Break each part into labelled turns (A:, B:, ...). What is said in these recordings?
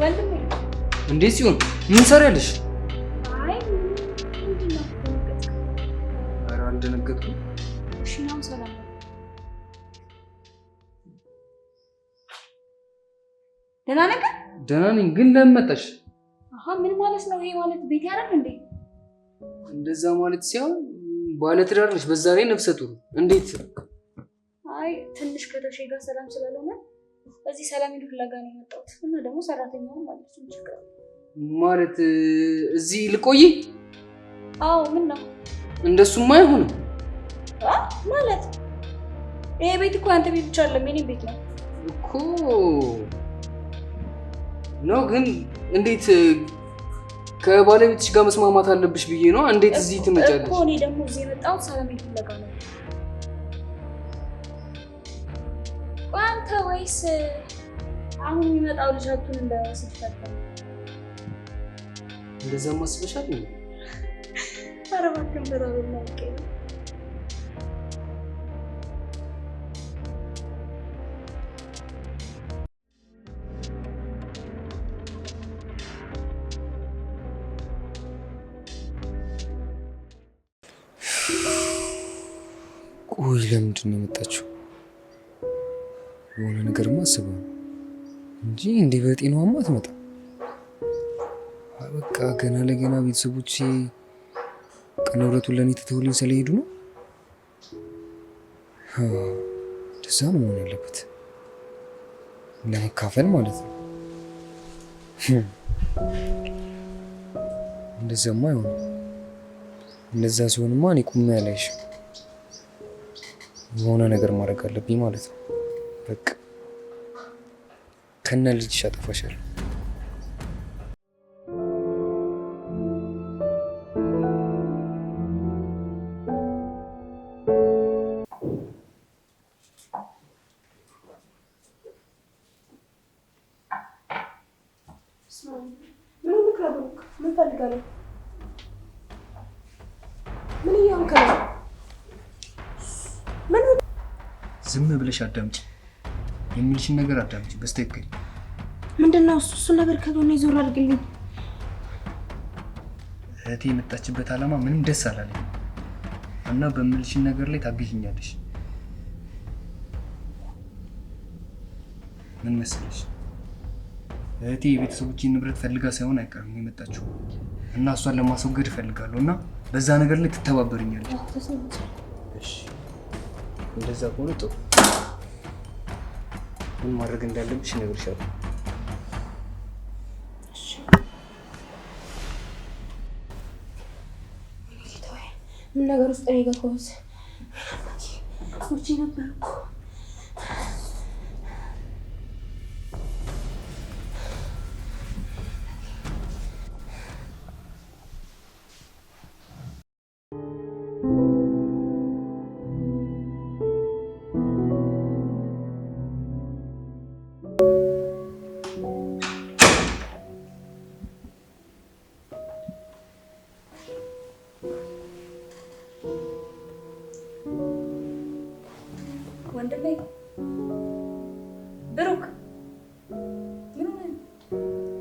A: ወንድሜ
B: እንዴት ሲሆን ምን ሰሪያለሽ?
A: አይ ምንድን ነው ደነገጥክ?
B: ኧረ አልደነገጥኩም።
A: እሺ ነው ሰላም ነው። ደህና ነህ?
B: ደህና ነኝ። ግን ለምን መጣሽ?
A: አሃ ምን ማለት ነው ይሄ? ማለት ቤት ያረፍ እንዴ?
B: እንደዛ ማለት ሲሆን ባለ ትዳር ነሽ፣ በዛ ላይ ነፍሰ ጡር። እንዴት?
A: አይ ትንሽ ከተሼ ጋር ሰላም ስላልሆነ እዚህ ሰላም ይሉ ፍለጋ ነው የመጣሁት። እና ደግሞ ሰራተኛው ማለት ነው ችግር
B: ማለት እዚህ ልቆይ?
A: አዎ ምን ነው?
B: እንደሱማ አይሆንም።
A: ማለት ይሄ ቤት እኮ አንተ ቤት ብቻ አይደለም የኔ ቤት ነው
B: እኮ ነው። ግን እንዴት ከባለቤትሽ ጋር መስማማት አለብሽ ብዬ ነው። እንዴት እዚህ ትመጫለሽ?
A: እኮ እኔ ደግሞ እዚህ የመጣሁት ሰላም ይሉ ፍለጋ ነው። አንተ ወይስ አሁን የሚመጣው ልጃቱን እንደስትፈጠር
B: እንደዛ ማስበሻል ነው?
A: ኧረ እባክህ በራበል ነው።
B: ቆይ ለምንድን ነው የመጣችው? የሆነ ነገርማ አስበው እንጂ እንዲህ በጤናዋማ አትመጣም። በቃ ገና ለገና ቤተሰቦቼ ቀለብረቱን ለእኔ ትተውልኝ ስለሄዱ ነው። እንደዛ ነው መሆን ያለበት፣ ለመካፈል ማለት ነው። እንደዛማ አይሆንም። እንደዛ ሲሆንማ እኔ ቁሜ አላይሽም። የሆነ ነገር ማድረግ አለብኝ ማለት ነው። በቃ ከነ ልጅሽ አጠፋሻለሁ።
A: ምን ፈልጋለሁ? ምን እያልክ ነው?
B: ዝም ብለሽ አዳምጪ። የሚልሽን ነገር አዳምጪ በስተክክል።
A: ምንድነው እሱ ነገር ከጎኔ ዞር አድርግልኝ።
B: እህቴ የመጣችበት ዓላማ ምንም ደስ አላለኝ እና በሚልሽን ነገር ላይ ታግዢኛለሽ። ምን መሰለሽ፣ እህቴ የቤተሰቦቼን ንብረት ፈልጋ ሳይሆን አይቀርም የመጣችው እና እሷን ለማስወገድ እፈልጋለሁ እና በዛ ነገር ላይ ትተባበርኛለሽ። እሺ እንደዛ ከሆነ ጥሩ። ምን ማድረግ እንዳለብሽ እነግርሻለሁ።
A: እሺ ምን ነገር ውስጥ ነው የገባሁት? ሶቺ ነበር እኮ ወንድሜ ብሩክ ምን ሆነ?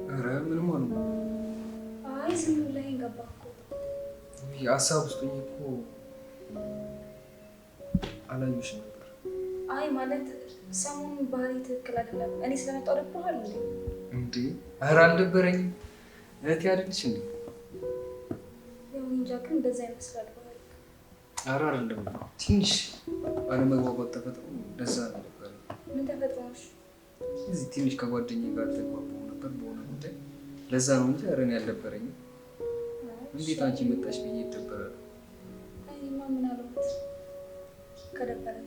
B: ኧረ ምንም አሉ።
A: አይ ዝም ብለኸኝ ገባህ እኮ።
B: ሀሳብ ውስጥ ሆኜ እኮ አላየሁሽም ነበር።
A: አይ ማለት ሰሞኑን ባህሪ ትክክል አይደለም። እኔ ስለመጣሁ ደብሮሃል እንዴ?
B: ኧረ አልደበረኝም። እህቴ አይደለሽ እንዴ?
A: ያው እንጃ ግን እንደዛ ይመስላል።
B: ኧረ አይደለም፣ ትንሽ አለመግባባት ተፈጥሮ እንደዛ ነበር።
A: ምን ተፈጥሮሽ?
B: እዚህ ትንሽ ከጓደኛዬ ጋር ተግባባሁ ነበር በሆነ ጉዳይ፣ ለዛ ነው እንጂ ኧረ እኔ አልደበረኝም። እንዴት አንቺ መጣሽ ብዬ ይደበራል?
A: አይማ ምን አልኩት ከደበረኝ።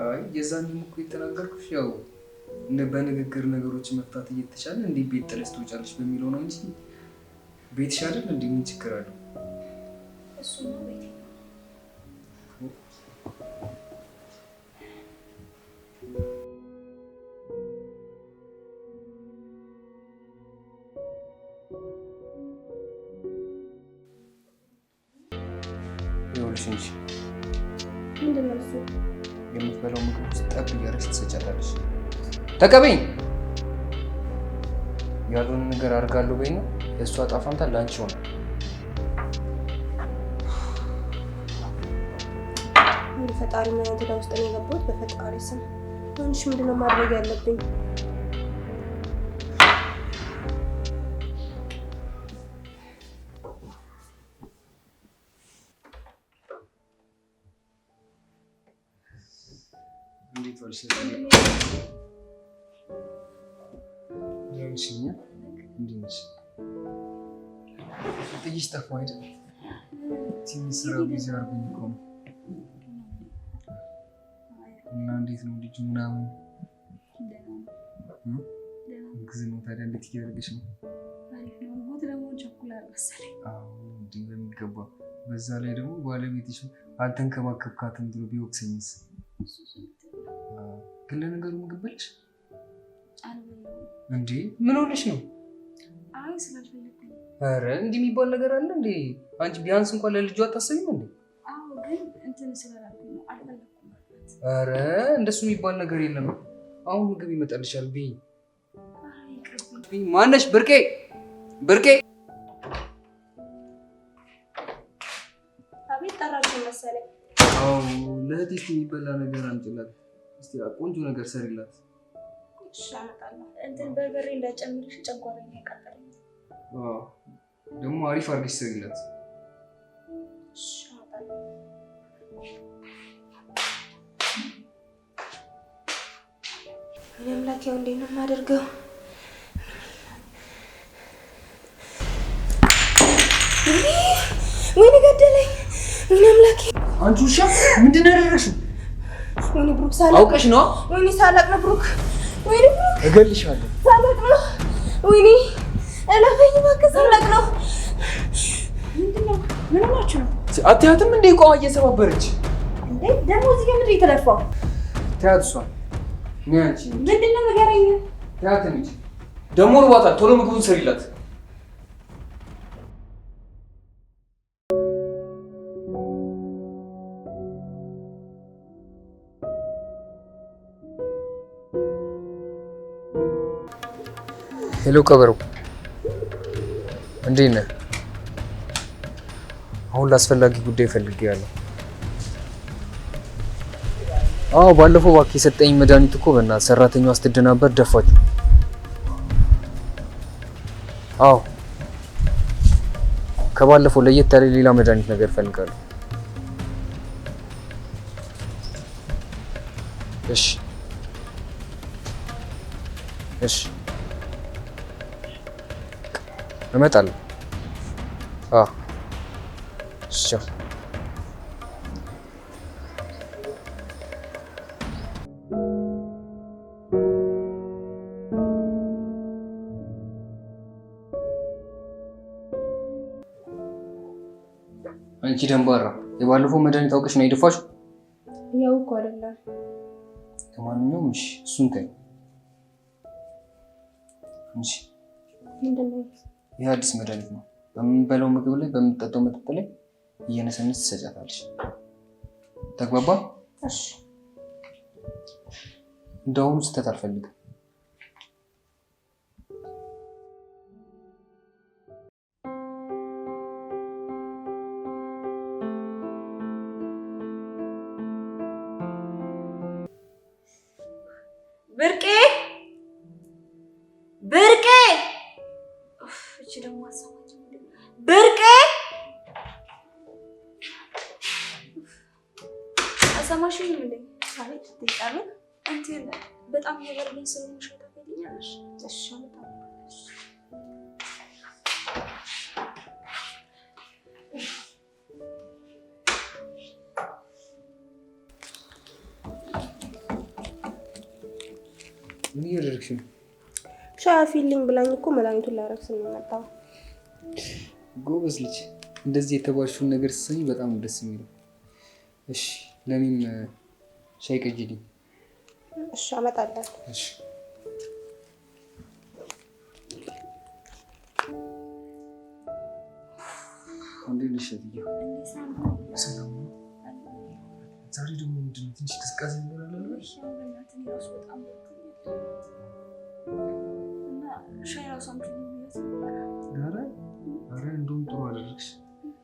B: አይ የዛኔም እኮ የተናገርኩሽ ያው በንግግር ነገሮች መፍታት እየተቻለ እንዴ ቤት ጥለሽ ትወጫለሽ በሚለው ነው እንጂ ቤትሽ አይደል እንዴ? ምን ችግር አለው?
A: እሱ ነው ቤቴ።
B: ይኸውልሽ እንጂ
A: ምንድን ነው እሱ?
B: የምትበላው ምግብ ውስጥ ጠብ እያደረግሽ ትሰጫታለሽ። ተቀበይኝ። ያልሆነ ነገር አድርጋለሁ በይና የእሷ ዕጣ ፈንታ ለአንቺ ሆነ።
C: ፈጣሪ ምን አይነት ዕዳ ውስጥ ነው የገባሁት? በፈጣሪ ስም አንቺ ምንድነው ማድረግ ያለብኝ?
B: እንዴት ወልሽ? ያንቺኛ እንዴት ጥይሽ ጠፋ አይደል? ትንሽ ስራው ቢዚ አድርጎኝ እኮ ነው። እና እንዴት ነው ልጁ ምናምን? ግዝ ነው ታዲያ እንዴት እያደረገች ነው?
A: ሞት ደግሞ ቸኩላል መሰለኝ።
B: አዎ እንዴ በሚገባ። በዛ ላይ ደግሞ ባለቤትሽ አልተንከባከብካትም ብሎ ቢወቅሰኝስ? ግን ለነገሩ ምግብ በልሽ እንዴ? ምን ሆነሽ ነው?
A: አይ ስላልፈለኩኝ።
B: ኧረ እንዲህ የሚባል ነገር አለ እንዴ? አንቺ ቢያንስ እንኳን ለልጇ አታስቢም እንዴ?
A: አዎ ግን እንትን ስላልኩኝ ነው አልፈለኩም።
B: ኧረ እንደሱ የሚባል ነገር የለም። አሁን ምግብ ይመጣልሻል። ቢይ ማነሽ? ብርቄ ብርቄ።
C: አቤት ጠራችኝ መሰለኝ።
B: አዎ ለእህቴ እስኪ የሚበላ ነገር አምጪላት። እስኪ ቆንጆ ነገር ሰሪላት።
C: እሺ አመጣለሁ።
A: እንትን በርበሬ እንዳጨምርሽ ጨጓራዬን ያቃጠለኝ።
B: አዎ ደግሞ አሪፍ አድርገሽ ሰሪላት።
C: እሺ አመጣለሁ። እኔ አምላኬ እንዴት ነው የማደርገው? ወይኔ ገደለኝ። ወይኔ አምላኬ።
B: አንቺ ውሻ ምንድን ነው ያደረግሽው?
C: ወይኔ ብሩክ ሳላቅ
B: አውቀሽ ነው?
C: ወይኔ ሳላቅ ነው ብሩክ። ወይኔ ብሩክ
B: እገልሻለሁ።
C: ሳላቅ ነው። ወይኔ እለፈኝ እባክህ። ሳላቅ ነው።
A: ምንድን ነው? ምን ሆናችሁ ነው?
B: አትያትም እንዴ? እቃዋ እየሰባበረች
A: እንዴ ደግሞ እዚህ ጋር ምንድን ነው የተደፋው?
B: ተያት እሷን። እኔ አንቺ
A: ምንድን ነው ንገረኝ።
B: ተያት እንጂ ደግሞ ርቧታል። ቶሎ ምግቡን ሰሪላት። ሄሎ ቀበሮ፣ እንዴት ነህ? አሁን ለአስፈላጊ ጉዳይ ፈልጌያለሁ። አዎ ባለፈው እባክህ የሰጠኝ መድኃኒት እኮ በእናትህ ሰራተኛዋ ስትደናበር ደፋችሁ። አዎ ከባለፈው ለየት ያለ ሌላ መድኃኒት ነገር እፈልጋለሁ። እሺ እሺ እመጣለሁ። አዎ እሺ አንቺ ደንባራ የባለፈው መድኃኒት አውቀሽ ነው የደፋሽው?
C: ያው እኮ አይደለም።
B: ለማንኛውም እሺ እሱን ተይው። እሺ
C: ምንድነው?
B: ይህ አዲስ መድኃኒት ነው። በምንበላው ምግብ ላይ በምንጠጣው መጠጥ ላይ እየነሰነስ ትሰጫታለሽ። ተግባባ?
C: እሺ
B: እንደውም ስህተት አልፈልግም።
A: ብርቄ ብርቄ። እቺ ደግሞ አሰማች። ብርቄ አሰማሽኝ እንዴ? ማለት ትጠይቃለ እንትን በጣም የበረደኝ ስለሆነ ሸታ ታገኛለሽ። እሺ በጣም
B: ምን እያደረግሽ ነው?
C: ሻይ ፊልኝ ብላኝ እኮ መድኃኒቱን ላረግ ስንመጣው።
B: ጎበዝ ልጅ። እንደዚህ የተባልሽውን ነገር ስትሰሚ በጣም ደስ የሚለው። እሺ ለኔም ሻይ ቀጅልኝ።
C: እሺ አመጣለሁ።
B: እሺ እንዴት ነሽ? ሰላም ነው? ዛሬ ደግሞ ምንድን ነው ትንሽ ቅዝቃዜ ነገር አለ?
A: ሻይ ራሱ አምጪልኝ።
B: ኧረ እንደውም ጥሩ አደረግሽ።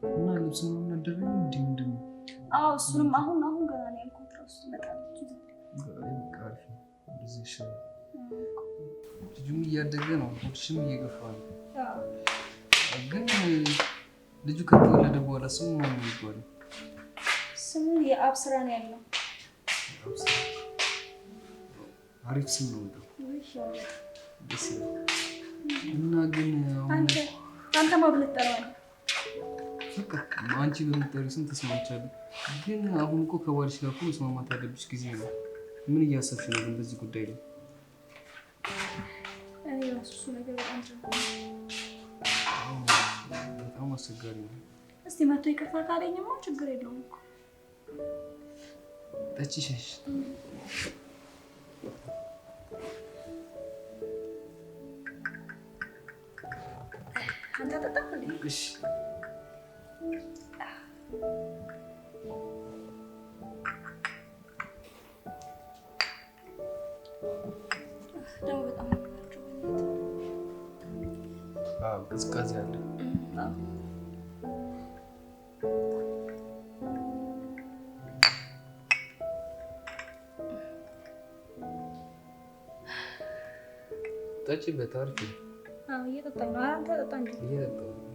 B: እና ልብስ ነው እናደረኝ እንዴ? ምንድን ነው?
A: አዎ እሱንም አሁን ገና ነው ያልኩት። ራሱ ትመጣለች።
B: ልጁም እያደገ ነው፣ ሆድሽም እየገፋ ነው። ግን ልጁ ከተወለደ በኋላ ስሙ ማን ነው የሚባለው?
A: ስሙ የአብስራ ነው ያለው።
B: አሪፍ ስም ነው እንደው ደስ ይላል። እና ግን
A: አንተ ማብለት ጠራው።
B: በቃ አንቺ በምትጠሪው ስም ተስማምቻለሁ። ግን አሁን እኮ ከባልሽ ጋር እኮ መስማማት ያለብሽ ጊዜ ነው። ምን እያሰብሽ ነው ግን በዚህ ጉዳይ ላይ?
A: እኔ እሱ ነገር
B: በጣም አስቸጋሪ ነው።
A: እስቲ መጥቶ ይቅርታ ካለኝማ ችግር የለውም እኮ።
B: ጠጪ ሻይሽ።
A: አንተ ጠጣ እንዴ?
B: እሺ
A: ደግሞ በጣም
B: ቅዝቃዜ አለ። ጠጪበት። አሪፍ ነው።
A: እየጠጣኝ ነው። አንተ ጠጣ እንጂ።
B: እየጠጣሁ ነው።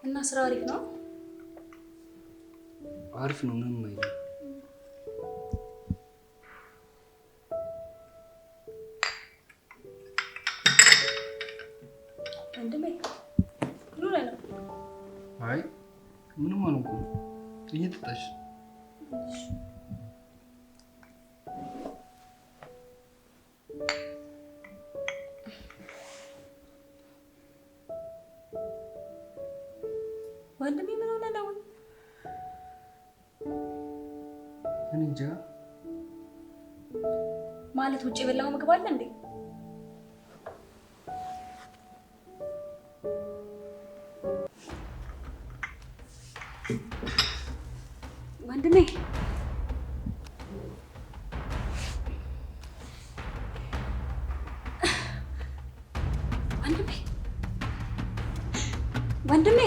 A: እና ስራ አሪፍ ነው?
B: አሪፍ ነው። ምንም አይልም።
A: ወንድሜ ምን ላይ ነው?
B: አይ ምንም አልሆንኩም። እየጠጣሽ
A: ወንድሜ ምን ሆነ ነው?
B: እኔ እንጃ።
A: ማለት ውጭ የበላኸው ምግብ አለ እንዴ? ወንድሜ ወንድሜ ወንድሜ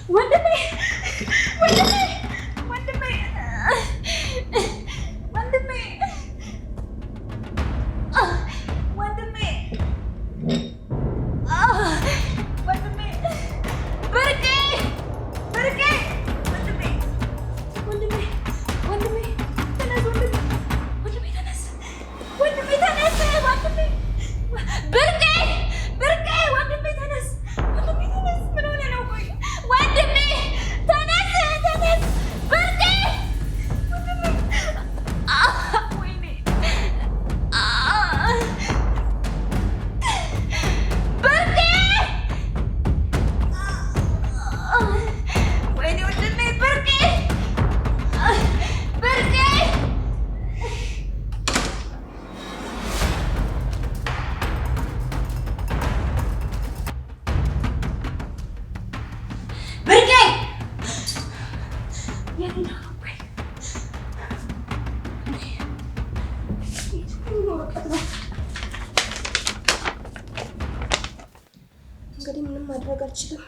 A: ወንድሜ ወንድሜ ወንድሜ ወንድሜ ወንድሜ ብርቄ ብርቄ ወንድሜ ወንድሜ ወንድሜ ተነስ ወንድሜ ተነስ ወንድሜ ተነስ ወንድሜ ብርቄ ብርቄ ወንድሜ ተነስ ወንድሜ ተነስ። ምን ሆነ ነው? ቆይ ወንድሜ ተነስ ተነስ ብርቄ ወንድሜ ወይኔ ብርቄ ወይኔ ወንድሜ ብርቄ ብርቄ ብርቄ
C: እንግዲህ ምንም ማድረግ አልችልም።